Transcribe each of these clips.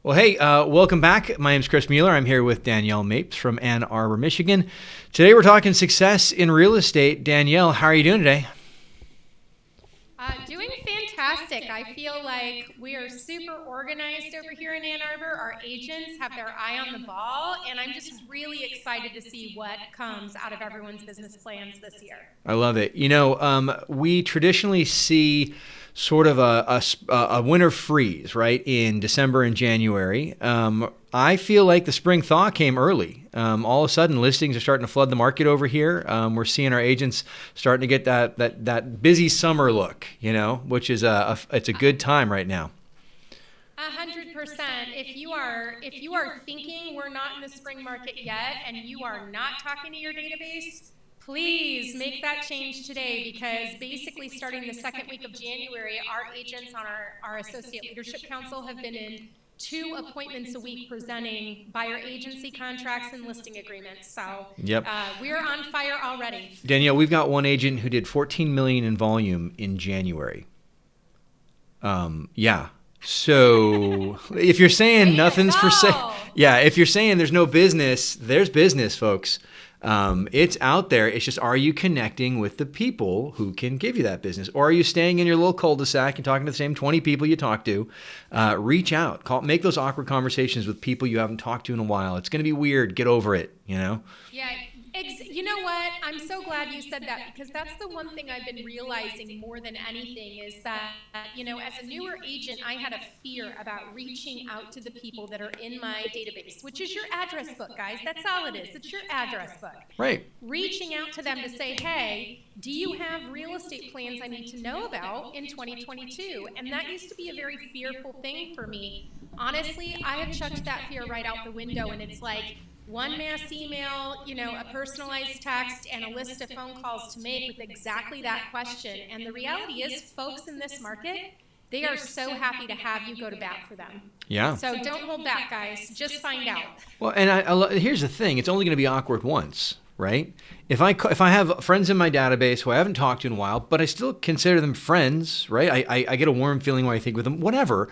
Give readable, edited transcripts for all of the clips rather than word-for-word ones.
Well, hey, welcome back. My name's Chris Mueller. I'm here with Danielle Mapes from Ann Arbor, Michigan. Today we're talking success in real estate. Danielle, how are you doing today? Doing fantastic. I feel like we are super organized over here in Ann Arbor. Our agents have their eye on the ball, and I'm just really excited to see what comes out of everyone's business plans this year. I love it. We traditionally see sort of a winter freeze, right, in December and January. I feel like the spring thaw came early. All of a sudden, listings are starting to flood the market over here. We're seeing our agents starting to get that busy summer look, which is it's a good time right now. 100%. If you are thinking we're not in the spring market yet and you are not talking to your database, please make that change today, because basically starting the second week of January, our agents on our Associate Leadership Council have been in 2 appointments a week presenting buyer agency contracts and listing agreements. So Yep. we're on fire already. Danielle, we've got one agent who did 14 million in volume in January. Yeah. So if you're saying nothing's for sale, yeah, if you're saying there's no business, there's business, folks. It's out there. It's just, are you connecting with the people who can give you that business? Or are you staying in your little cul-de-sac and talking to the same 20 people you talk to? Reach out. Make those awkward conversations with people you haven't talked to in a while. It's going to be weird. Get over it, Yeah, you know what? I'm so glad you said that, because that's the one thing I've been realizing more than anything is that, as a newer agent, I had a fear about reaching out to the people that are in my database, which is your address book, guys. That's all it is. It's your address book. Right. Reaching out to them to say, hey, do you have real estate plans I need to know about in 2022? And that used to be a very fearful thing for me. Honestly, I have chucked that fear right out the window, and it's like, one mass email, a personalized text, and a list of phone calls to make with exactly that question. And the reality is, folks in this market, they are so happy to have you go to bat for them. Yeah. So don't hold back, guys. Just find out. Well, and here's the thing. It's only going to be awkward once, right? If I have friends in my database who I haven't talked to in a while, but I still consider them friends, right? I get a warm feeling when I think with them, whatever.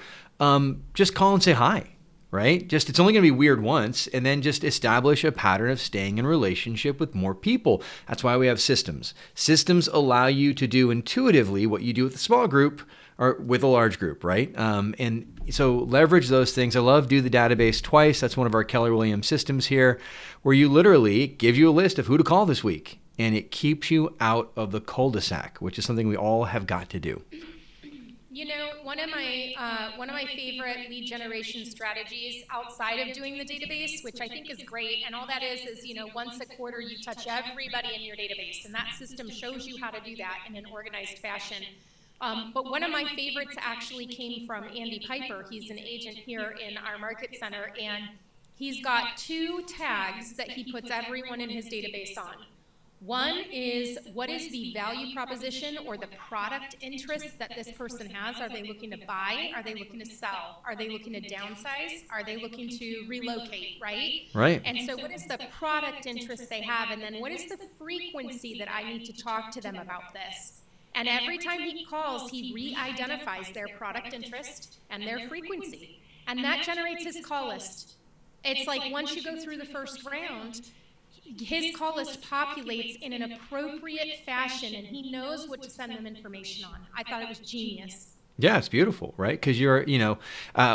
Just call and say hi. Right? It's only going to be weird once, and then just establish a pattern of staying in relationship with more people. That's why we have systems. Systems allow you to do intuitively what you do with a small group or with a large group, right? And so leverage those things. I love Do the Database Twice. That's one of our Keller Williams systems here, where you literally give you a list of who to call this week, and it keeps you out of the cul-de-sac, which is something we all have got to do. One of my favorite lead generation strategies outside of doing the database, which I think is great, and all that is once a quarter you touch everybody in your database, and that system shows you how to do that in an organized fashion. But one of my favorites actually came from Andy Piper. He's an agent here in our market center, and he's got 2 tags that he puts everyone in his database on. One is, what is the value proposition or the product interest that this person has? Are they looking to buy? Are they looking to sell? Are they looking to downsize? Are they looking to relocate, right? Right. And so what is the product interest they have? And then what is the frequency that I need to talk to them about this? And every time he calls, he re-identifies their product interest and their frequency. And that generates his call list. It's like once you go through the first round, his call list populates in an appropriate fashion, and he knows what to send them information on. I thought it was genius. Yeah, it's beautiful, right? Because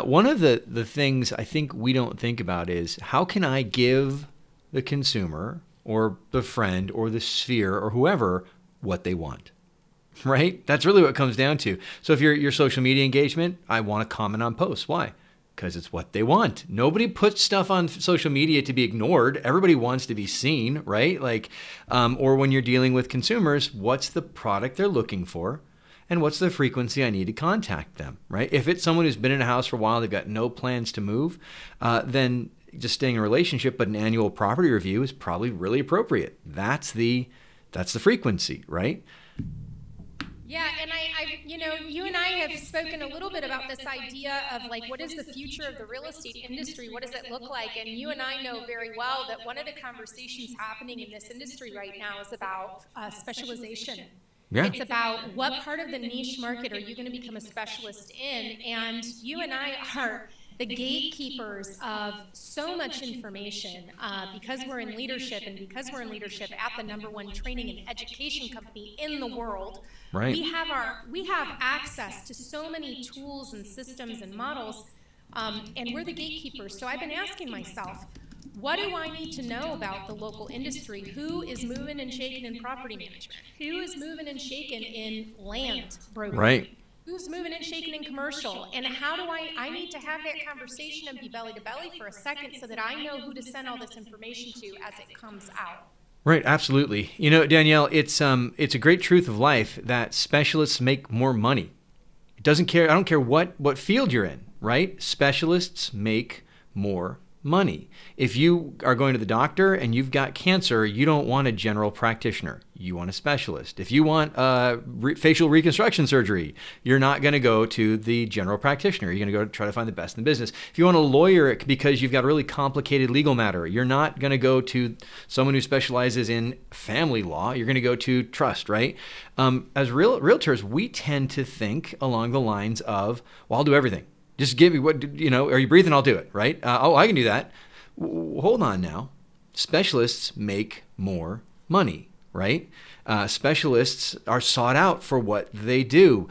one of the things I think we don't think about is, how can I give the consumer or the friend or the sphere or whoever what they want? Right? That's really what it comes down to. So if your social media engagement, I want to comment on posts. Why? Because it's what they want. Nobody puts stuff on social media to be ignored. Everybody wants to be seen, right? Or when you're dealing with consumers, what's the product they're looking for? And what's the frequency I need to contact them, right? If it's someone who's been in a house for a while, they've got no plans to move, then just staying in a relationship, but an annual property review is probably really appropriate. That's the frequency, right? Yeah, and you and I have spoken a little bit about this idea of what is the future of the real estate industry? What does it look like? And you and I know very well that one of the conversations happening in this industry right now is about specialization. Yeah. It's about what part of the niche market are you going to become a specialist in? And you and I are the gatekeepers of so much information, because we're in leadership, and because we're in leadership at the #1 training and education company in the world, Right. we have access to so many tools and systems and models, and we're the gatekeepers. So I've been asking myself, what do I need to know about the local industry? Who is moving and shaking in property management? Who is moving and shaking in land brokering? Right. Who's moving and shaking in commercial? And how do I need to have that conversation and be belly to belly for a second so that I know who to send all this information to as it comes out. Right, absolutely. You know, Danielle, it's a great truth of life that specialists make more money. It doesn't care. I don't care what field you're in, right? Specialists make more money. If you are going to the doctor and you've got cancer, you don't want a general practitioner. You want a specialist. If you want facial reconstruction surgery, you're not going to go to the general practitioner. You're going to go try to find the best in the business. If you want a lawyer because you've got a really complicated legal matter, you're not going to go to someone who specializes in family law. You're going to go to trust, right? As realtors, we tend to think along the lines of, well, I'll do everything. Just give me are you breathing? I'll do it, right? I can do that. Hold on now. Specialists make more money, right? Specialists are sought out for what they do.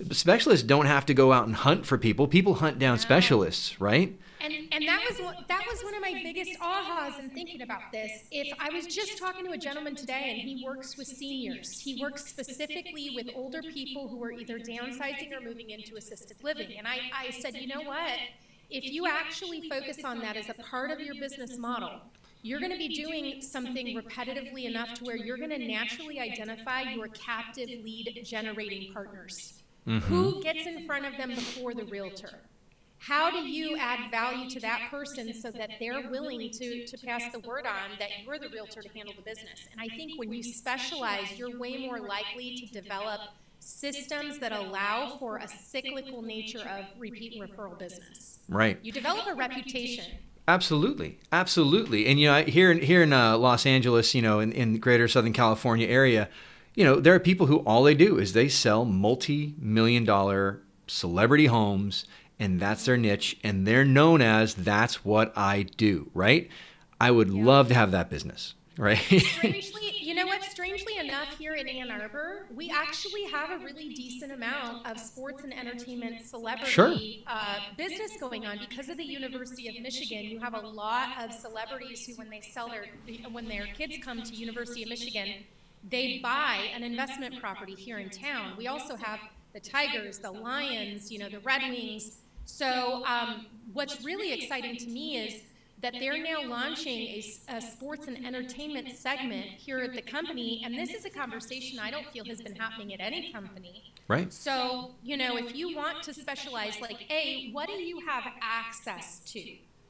Specialists don't have to go out and hunt for people. People hunt down specialists, right? And that was one of my biggest ahas in thinking about this. If I was just talking to a gentleman today, and he works with seniors. He works specifically with older people who are either downsizing or moving into assisted living. And I said, you know what? If you actually focus on that as a part of your business model, you're going to be doing something repetitively enough to where you're going to naturally identify your captive lead generating partners. Mm-hmm. Who gets in front of them before the realtor? How do you add value to that person so that they're willing to pass the word on that you're the realtor to handle the business? And I think when you specialize, you're way more likely to develop systems that allow for a cyclical nature of repeat and referral business. Right. You develop a reputation. Absolutely. Absolutely. And, here in Los Angeles, in the greater Southern California area, there are people who all they do is they sell multi-million-dollar celebrity homes, and that's their niche, and they're known as, that's what I do, right? I would love to have that business, right? Strangely enough, here in Ann Arbor, we actually have a really decent amount of sports and entertainment celebrity business going on because of the University of Michigan. You have a lot of celebrities who, when their kids come to University of Michigan, they buy an investment property here in town. We also have the Tigers, the Lions, the Red Wings. So what's really exciting to me is that they're now launching a sports and entertainment segment here at the company, and this is a conversation I don't feel has been happening at any company. Right. So, if you want to specialize, what do you have access to?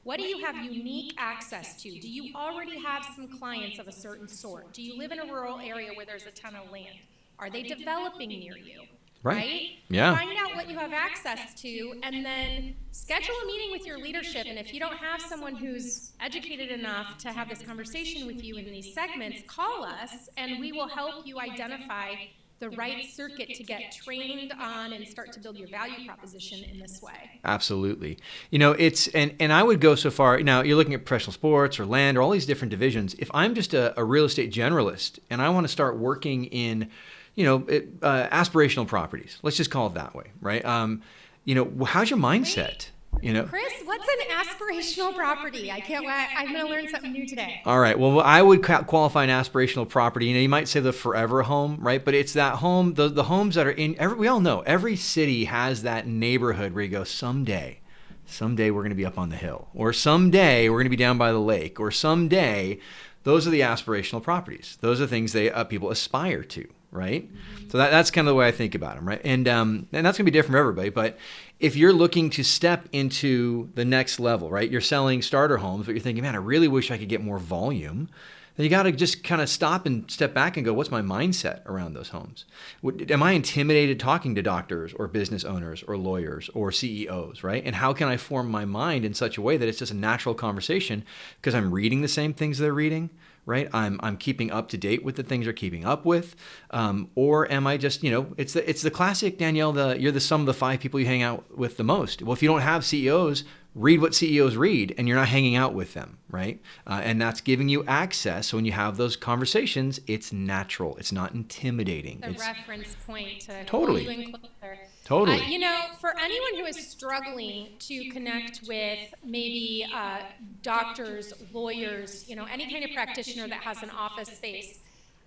What do you have unique access to? Do you already have some clients of a certain sort? Do you live in a rural area where there's a ton of land? Are they developing near you? Right? Yeah. Find out what you have access to, and then schedule a meeting with your leadership. And if you don't have someone who's educated enough to have this conversation with you in these segments, call us, and we will help you identify the right circuit to get trained on and start to build your value proposition in this way. Absolutely. It's, and I would go so far, now you're looking at professional sports or land or all these different divisions. If I'm just a real estate generalist and I want to start working in aspirational properties. Let's just call it that way, right? How's your mindset? Chris, what's an aspirational property? I'm going to learn something new today. All right. Well, I would qualify an aspirational property. You might say the forever home, right? But it's that home, the homes that are we all know, every city has that neighborhood where you go, someday we're going to be up on the hill, or someday we're going to be down by the lake, or someday. Those are the aspirational properties. Those are things people aspire to, right? Mm-hmm. So that's kind of the way I think about them, right? And that's going to be different for everybody. But if you're looking to step into the next level, right? You're selling starter homes, but you're thinking, man, I really wish I could get more volume. Then you got to just kind of stop and step back and go, what's my mindset around those homes? Am I intimidated talking to doctors or business owners or lawyers or CEOs, right? And how can I form my mind in such a way that it's just a natural conversation because I'm reading the same things they're reading, right? I'm keeping up to date with the things they're keeping up with, or am I just, it's the classic, Danielle. You're the sum of the five people you hang out with the most. Well, if you don't have CEOs, read what CEOs read, and you're not hanging out with them, right? And that's giving you access. So when you have those conversations, it's natural. It's not intimidating. The it's reference point to totally, pull you in closer. totally. For anyone who is struggling to connect with maybe doctors, lawyers, any kind of practitioner that has an office space,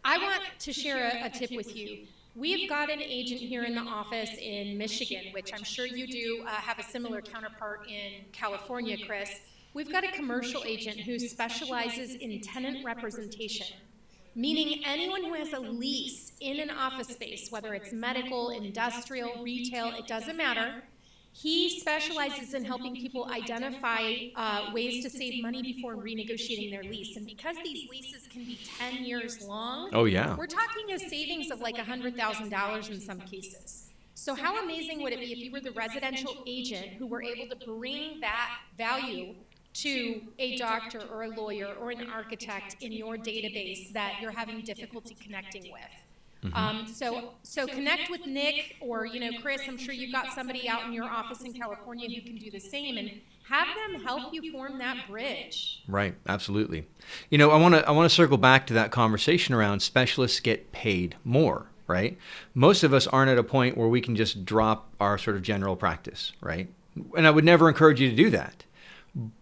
I want to share a tip with you. We've got an agent here in the office in Michigan, which I'm sure you do have a similar counterpart in California, Chris. We've got a commercial agent who specializes in tenant representation, meaning anyone who has a lease in an office space, whether it's medical, industrial, retail, it doesn't matter. He specializes in helping people identify ways to save money before renegotiating their lease. And because these leases can be 10 years long, Oh, yeah. we're talking a savings of like $100,000 in some cases. So how amazing would it be if you were the residential agent who were able to bring that value to a doctor or a lawyer or an architect in your database that you're having difficulty connecting with? So connect with Nick or, Chris, I'm sure you've got somebody out in your office in California who can do the same, and have them help you form that bridge. Right. Absolutely. I want to circle back to that conversation around specialists get paid more, right? Most of us aren't at a point where we can just drop our sort of general practice, right? And I would never encourage you to do that.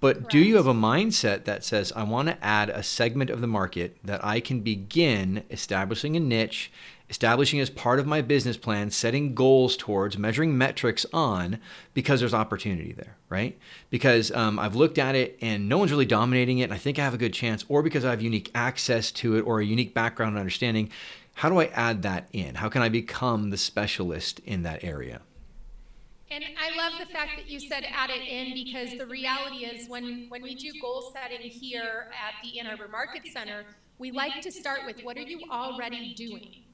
But Correct. Do you have a mindset that says, I want to add a segment of the market that I can begin establishing a niche, establishing as part of my business plan, setting goals towards, measuring metrics on, because there's opportunity there, right? Because I've looked at it and no one's really dominating it, and I think I have a good chance, or because I have unique access to it or a unique background and understanding. How do I add that in? How can I become the specialist in that area? And I love the fact that you said add it in, because the reality is when we do goal setting here at the Ann Arbor Market Center, we like to start with, what are you already doing?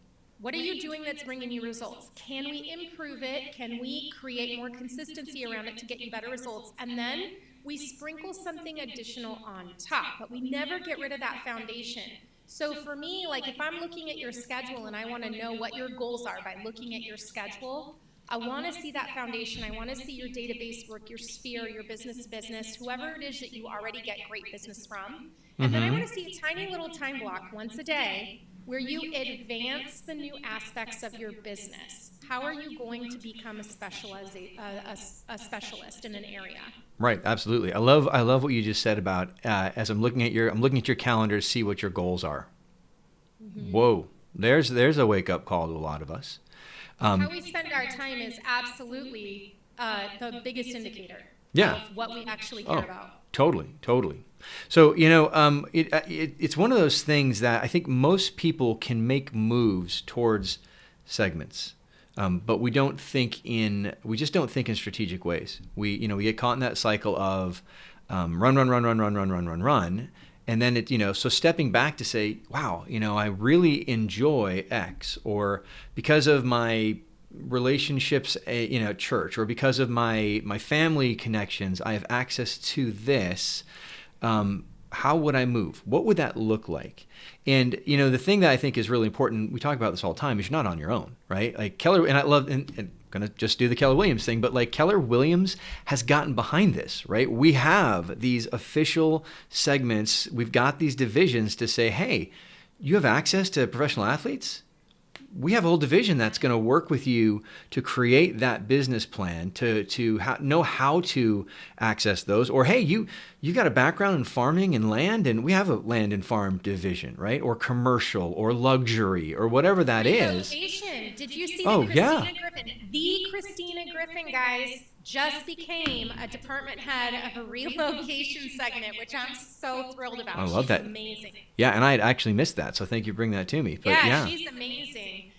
What are you doing that's bringing you results? Can we improve it? Can we create more consistency around it to get you better results? And then we sprinkle something additional on top, but we never get rid of that foundation. So for me, like if I'm looking at your schedule and I want to know what your goals are by looking at your schedule, I want to see that foundation. I want to see your database work, your sphere, your business to business, whoever it is that you already get great business from. And then I want to see a tiny little time block once a day where you advance the new aspects of your business. How are you going to become a specialist in an area? Right, absolutely. I love what you just said about as I'm looking at your calendar to see what your goals are. Mm-hmm. Whoa, there's a wake up call to a lot of us. How we spend our time is absolutely the biggest indicator of what we actually care about. Totally. So, it's one of those things that I think most people can make moves towards segments, but we just don't think in strategic ways. We get caught in that cycle of run. And then so stepping back to say, wow, I really enjoy X, or because of my relationships, at church, or because of my family connections, I have access to this. How would I move? What would that look like? And, the thing that I think is really important, we talk about this all the time, is you're not on your own, right? Like Keller, and I love, and I'm going to just do the Keller Williams thing, but like Keller Williams has gotten behind this, right? We have these official segments. We've got these divisions to say, hey, you have access to professional athletes? We have a whole division that's going to work with you to create that business plan, to know how to access those. Or, hey, you got a background in farming and land, and we have a land and farm division, right? Or commercial or luxury or whatever that is. Did you see Christina Griffin? The Christina Griffin, guys, just became a department head of a relocation segment, which I'm so thrilled about. I love that. She's amazing. Yeah, and I had actually missed that, so thank you for bringing that to me. But yeah, she's amazing.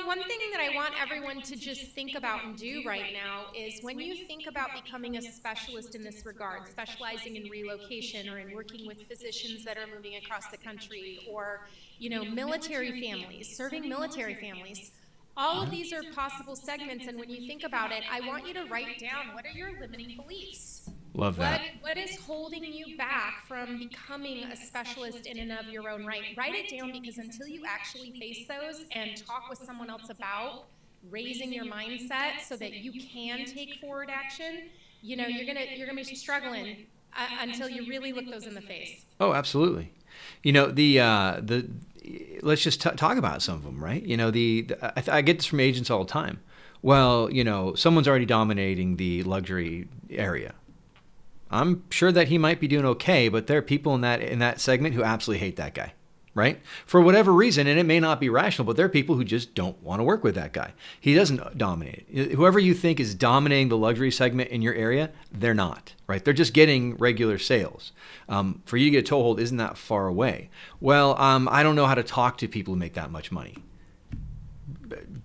One thing that I want everyone to just think about and do right now is, when you think about becoming a specialist in this regard, specializing in relocation or in working with physicians that are moving across the country, or, military families, serving military families, all of these are possible segments. And when you think about it, I want you to write down, what are your limiting beliefs? Love that. What is holding you back from becoming a specialist in and of your own right? Write it down, because until you actually face those and talk with someone else about raising your mindset so that you can take forward action, you're gonna be struggling until you really look those in the face. Oh, absolutely. The let's just talk about some of them, right? I get this from agents all the time. Well, someone's already dominating the luxury area. I'm sure that he might be doing okay, but there are people in that segment who absolutely hate that guy, right? For whatever reason, and it may not be rational, but there are people who just don't want to work with that guy. He doesn't dominate. Whoever you think is dominating the luxury segment in your area, they're not, right? They're just getting regular sales. For you to get a toehold isn't that far away. Well, I don't know how to talk to people who make that much money.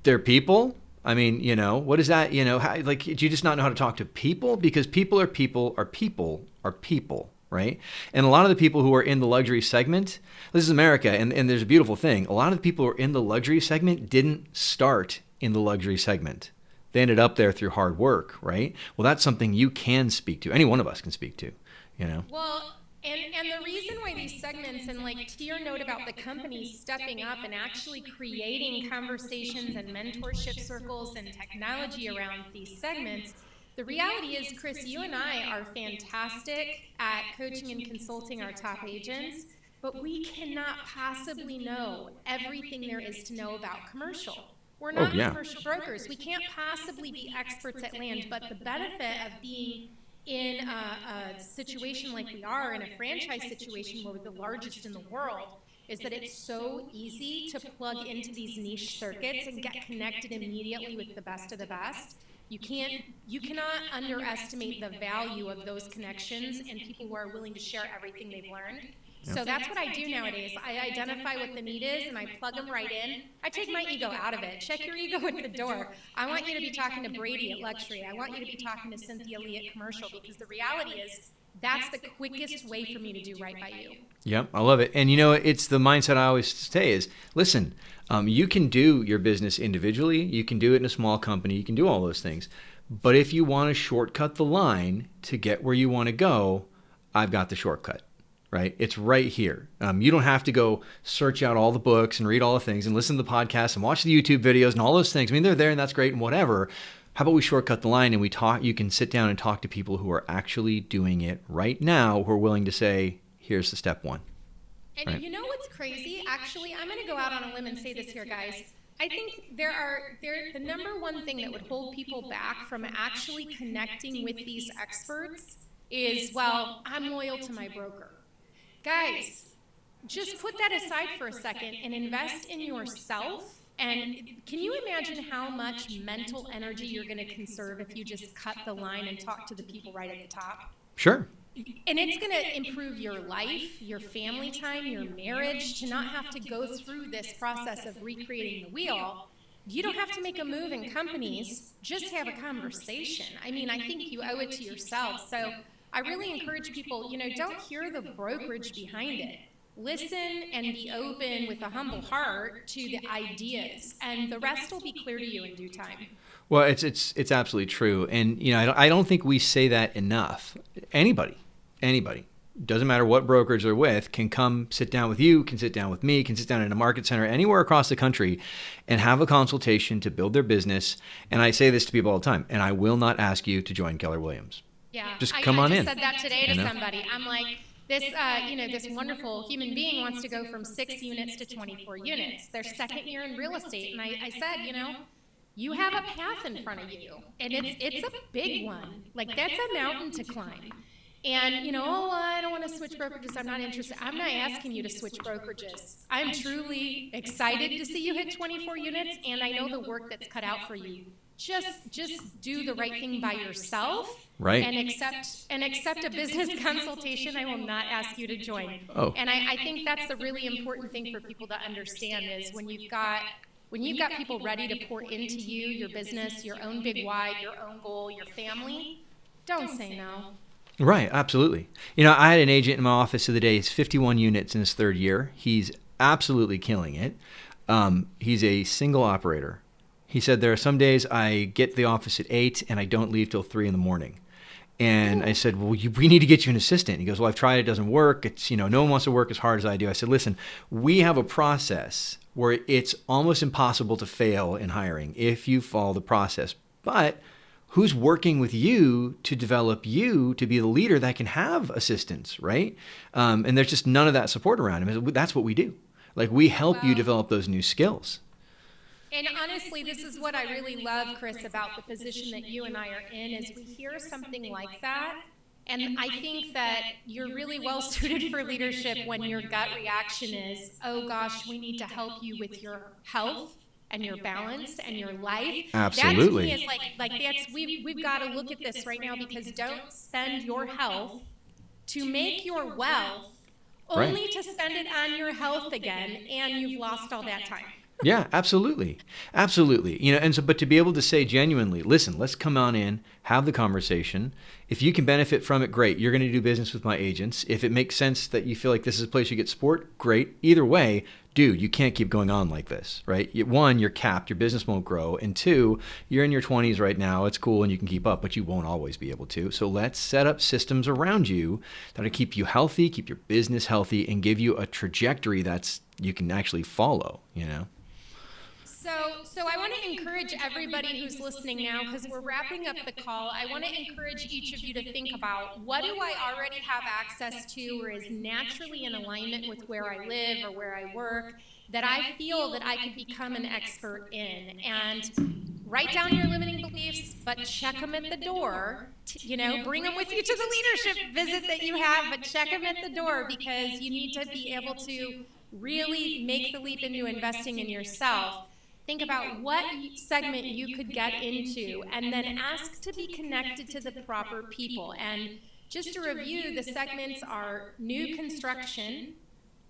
They're people. I mean, what is that? Do you just not know how to talk to people? Because people are people are people are people, right? And a lot of the people who are in the luxury segment, this is America, and there's a beautiful thing. A lot of the people who are in the luxury segment didn't start in the luxury segment. They ended up there through hard work, right? Well, that's something you can speak to. Any one of us can speak to, Well, and the reason why these segments, and like to your note about the companies stepping up and actually creating conversations and mentorship circles and technology around these segments, the reality is, Chris, you and I are fantastic at coaching and consulting our top agents, but we cannot possibly know everything there is to know about commercial. We're not commercial brokers. We can't possibly be experts at land, but the benefit of being in a situation like we are, in a franchise situation where we're the largest in the world, is that it's so easy to plug into these niche circuits and get connected immediately with the best of the best. You cannot underestimate the value of those connections and people who are willing to share everything they've learned. So that's what I do nowadays. I identify what the need is and I plug them right in. I take my ego out of it. Check your ego at the door. I want you to be talking to Brady at luxury. I want you to be talking to Cynthia Lee at commercial, because the reality is that's the quickest way for me to do right by you. Yep, I love it. And it's the mindset I always say is, listen, you can do your business individually. You can do it in a small company. You can do all those things. But if you want to shortcut the line to get where you want to go, I've got the shortcut. Right? It's right here. You don't have to go search out all the books and read all the things and listen to the podcasts and watch the YouTube videos and all those things. I mean, they're there and that's great and whatever. How about we shortcut the line and we talk? You can sit down and talk to people who are actually doing it right now, who are willing to say, here's the step one. And right? You know what's crazy? Actually, I'm going to go out on a limb and say this here, guys. I think the number one thing that would hold people back from actually connecting with these experts is, well, I'm loyal to my broker. Guys, just put that aside for a second and invest in yourself. And can you imagine how much mental energy you're going to conserve if you just cut the line and talk to the people right at the top? Sure. And it's going to improve your life, your family time, your marriage, to not have to go through this process of recreating the wheel. You don't have to make a move in companies, just have a conversation. I mean, I think you owe it to yourself. So I really encourage people, don't hear the brokerage behind it. Listen and be open with a humble heart to the ideas, and the rest will be clear to you in due time. Well, it's absolutely true. And, I don't think we say that enough. Anybody, doesn't matter what brokerage they're with, can come sit down with you, can sit down with me, can sit down in a market center anywhere across the country and have a consultation to build their business. And I say this to people all the time, and I will not ask you to join Keller Williams. Yeah, just come on in. I said that today to somebody. I'm like, this wonderful human being wants to go from 6 units to 24 units. Their second year in real estate. And I said, you have a path in front of you. And it's a big one. Like, that's a mountain to climb. And, I don't want to switch brokerages. I'm not interested. I'm not asking you to switch brokerages. I'm truly excited to see you hit 24 units. And I know the work that's cut out for you. Just do the right thing by yourself, right? And accept a business consultation. I will not ask you to join. Oh. And I think that's the really important thing for people to understand is when you've got people ready to pour into you, your business, your own big why, your own goal, your family, don't say no. Right, absolutely. I had an agent in my office the other day. He's 51 units in his third year. He's absolutely killing it. He's a single operator. He said, there are some days I get to the office at 8 and I don't leave till 3 in the morning. And I said, well, we need to get you an assistant. He goes, well, I've tried, it doesn't work. It's, no one wants to work as hard as I do. I said, listen, we have a process where it's almost impossible to fail in hiring if you follow the process. But who's working with you to develop you to be the leader that can have assistants, right? And there's just none of that support around him. That's what we do. Like, we help you develop those new skills. And honestly, this is what I really love, Chris, about the position that you and I are in, is we hear something like that. And I think that you're really well suited for leadership when your gut reaction is, oh gosh, we need to help you with your health and your balance and your life. Absolutely. That to me is like that's we've got to look at this right now, because don't spend your health to make your wealth only to spend it on your health again, and you've lost all that time. Yeah, absolutely. Absolutely. And so, but to be able to say genuinely, listen, let's come on in, have the conversation. If you can benefit from it, great. You're going to do business with my agents. If it makes sense that you feel like this is a place you get support, great. Either way, dude, you can't keep going on like this, right? One, you're capped, your business won't grow. And two, you're in your 20s right now. It's cool and you can keep up, but you won't always be able to. So let's set up systems around you that'll keep you healthy, keep your business healthy, and give you a trajectory that's you can actually follow, So I want to encourage everybody who's listening now, because we're wrapping up the call. I want to encourage each of you to think about, what do I already have access to, or is naturally in alignment with where I live or where I work, that I feel that I could become an expert in? And write down your limiting beliefs, but check them at the door. Bring them with you to the leadership visit that you have, but check them at the door, because you need to be able to really make the leap into investing in yourself. Think about what segment you could get into, and then ask to be connected to the proper people. And just to review, the segments are new construction,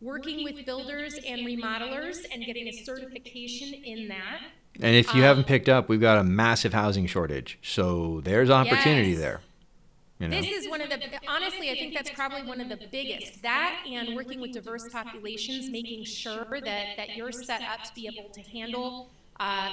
working with builders and remodelers and getting a certification in that. And if you haven't picked up, we've got a massive housing shortage. So there's opportunity there. This is one of the, honestly, I think that's probably one of the biggest. That, and working with diverse populations, making sure that you're set up to be able to handle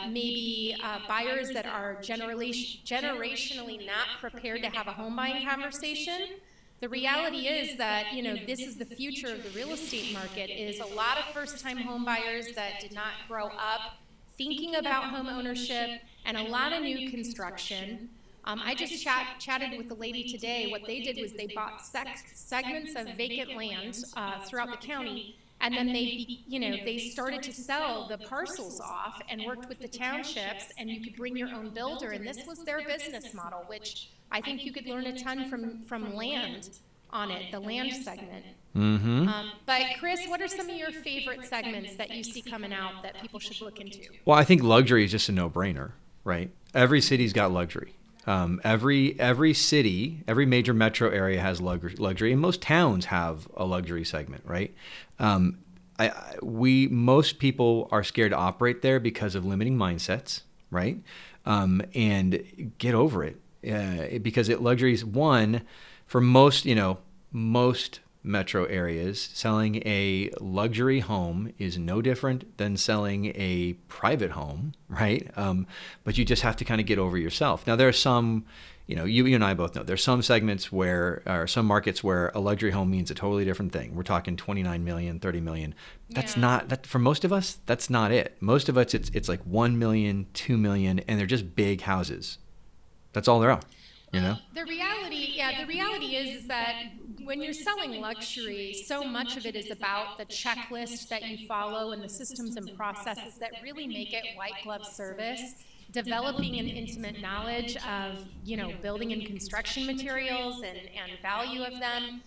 maybe buyers that are generationally not prepared to have a home buying conversation. The reality is that, this is the future of the real estate market, is a lot of first-time home buyers that did not grow up thinking about home ownership, and a lot of new construction. I just chatted with the lady today. What they did was they bought segments of vacant land throughout the county, and then they started to sell the parcels off and worked with the townships, and you could bring your own builder, and this was their business model, which I think you could learn a ton from land on it, the land segment. Mm-hmm. But Chris, what are some of your favorite segments that you see coming out that people should look into? Well, I think luxury is just a no-brainer, right? Every city's got luxury. Every city, every major metro area has luxury, and most towns have a luxury segment, right? Most people are scared to operate there because of limiting mindsets, right? And get over it, because luxury is one for most metro areas. Selling a luxury home is no different than selling a private home, right? But you just have to kind of get over yourself. Now, there are some, you and I both know, there's some segments or some markets where a luxury home means a totally different thing. We're talking 29 million, 30 million. That's not, that for most of us, that's not it. Most of us, it's like 1 million, 2 million, and they're just big houses. That's all there are. The reality is that when you're selling luxury, so much of it is about the checklist that you follow and the systems and processes that really make it white glove service, developing an intimate knowledge of, building and construction materials and value of them.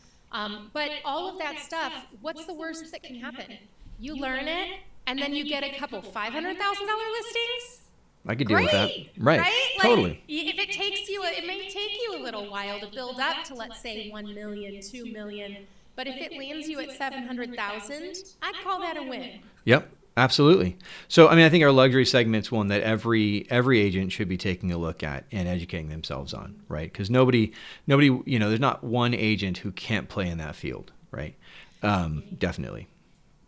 But all of that stuff, what's the worst that can happen? You learn it, and then you get a couple $500,000 listings. I could deal with that. Right. Totally. If it may take you a little while to build up to, let's say, 1 million, 2 million, but if it lands you at 700,000, I'd call that a win. Yep, absolutely. So, I think our luxury segment's one that every agent should be taking a look at and educating themselves on, right? Because nobody, there's not one agent who can't play in that field, right? Definitely.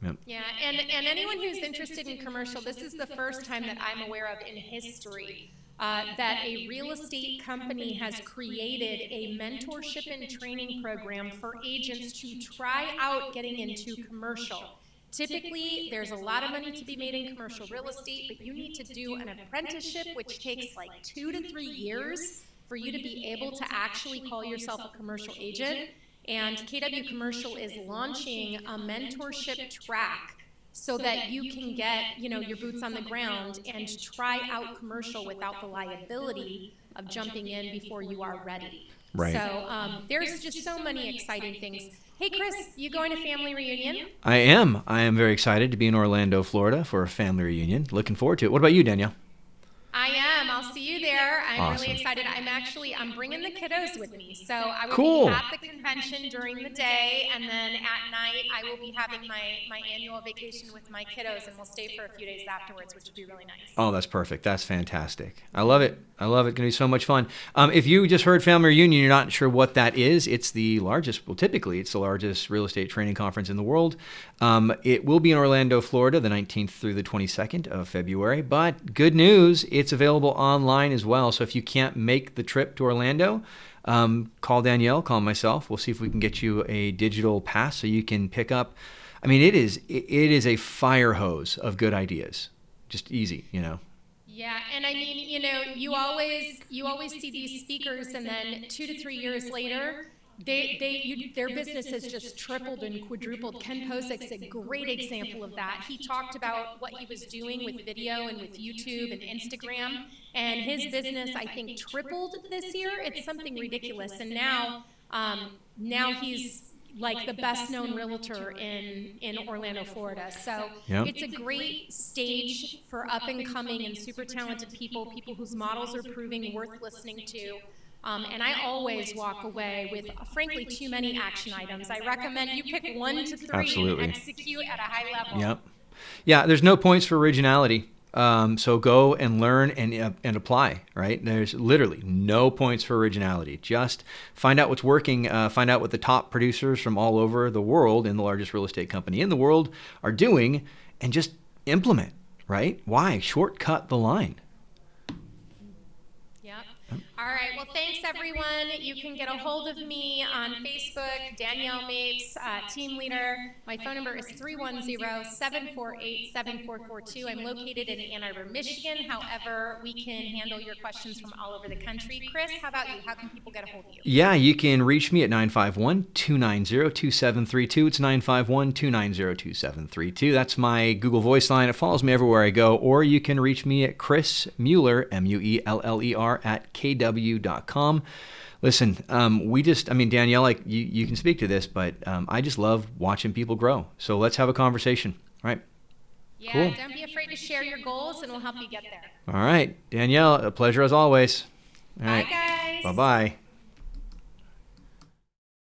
Yep. Yeah, and anyone who's interested in commercial, this is the first time that I'm aware of in history that a real estate company has created a mentorship and training program for agents to try out getting into commercial. Typically, there's a lot of money to be made in commercial real estate, but you need to do an apprenticeship, which takes like 2 to 3 years for you to be able to actually call yourself a commercial agent. And KW Commercial is launching a mentorship track so that you can get, your boots on the ground and try out commercial without the liability of jumping in before you are ready. Right. So there's just so many exciting things. Hey, Chris, you going to family reunion? I am. I am very excited to be in Orlando, Florida for a family reunion. Looking forward to it. What about you, Danielle? I am. I'll see you there. I'm Awesome. really excited. I'm bringing the kiddos with me. So I will Cool. be at the convention during the day, and then at night I will be having my annual vacation with my kiddos, and we'll stay for a few days afterwards, which would be really nice. Oh, that's perfect. That's fantastic. I love it. I love it. Going to be so much fun. If you just heard Family Reunion, you're not sure what that is. It's the largest, well, typically it's the largest real estate training conference in the world. It will be in Orlando, Florida, the 19th through the 22nd of February. But good news, it's available online as well. So if you can't make the trip to Orlando, call Danielle, call myself. We'll see if we can get you a digital pass so you can pick up. I mean, it is a fire hose of good ideas. Just easy, Yeah, and I mean, you always see these speakers, and then 2 to 3 years later, their business has just tripled and quadrupled. Ken Posick's a great example of that. He talked about what he was doing with video and with YouTube and Instagram, and his business, I think, tripled this year. It's something ridiculous, and now he's like the best known realtor in Orlando, Florida. So Yep. It's a great stage for up and coming and super talented people whose models are proving worth listening to. And I always walk away with, frankly, too many action items. I recommend you pick 1 to 3 Absolutely. and execute at a high level. Yep. Yeah, there's no points for originality. So go and learn and apply, right? There's literally no points for originality. Just find out what's working, find out what the top producers from all over the world in the largest real estate company in the world are doing, and just implement, right? Why? Shortcut the line. All right. Well, thanks, everyone. You can get a hold of me on Facebook, Danielle Mapes, team leader. My phone number is 310-748-7442. I'm located in Ann Arbor, Michigan. However, we can handle your questions from all over the country. Chris, how about you? How can people get a hold of you? Yeah, you can reach me at 951-290-2732. It's 951-290-2732. That's my Google Voice line. It follows me everywhere I go. Or you can reach me at Chris Mueller, Mueller, at kw.com. Listen, Danielle, like you can speak to this, but I just love watching people grow. So let's have a conversation, right? Yeah, cool. Don't be afraid to share your goals, and we'll help you get there. All right, Danielle, a pleasure as always. All right. Bye, guys. Bye-bye.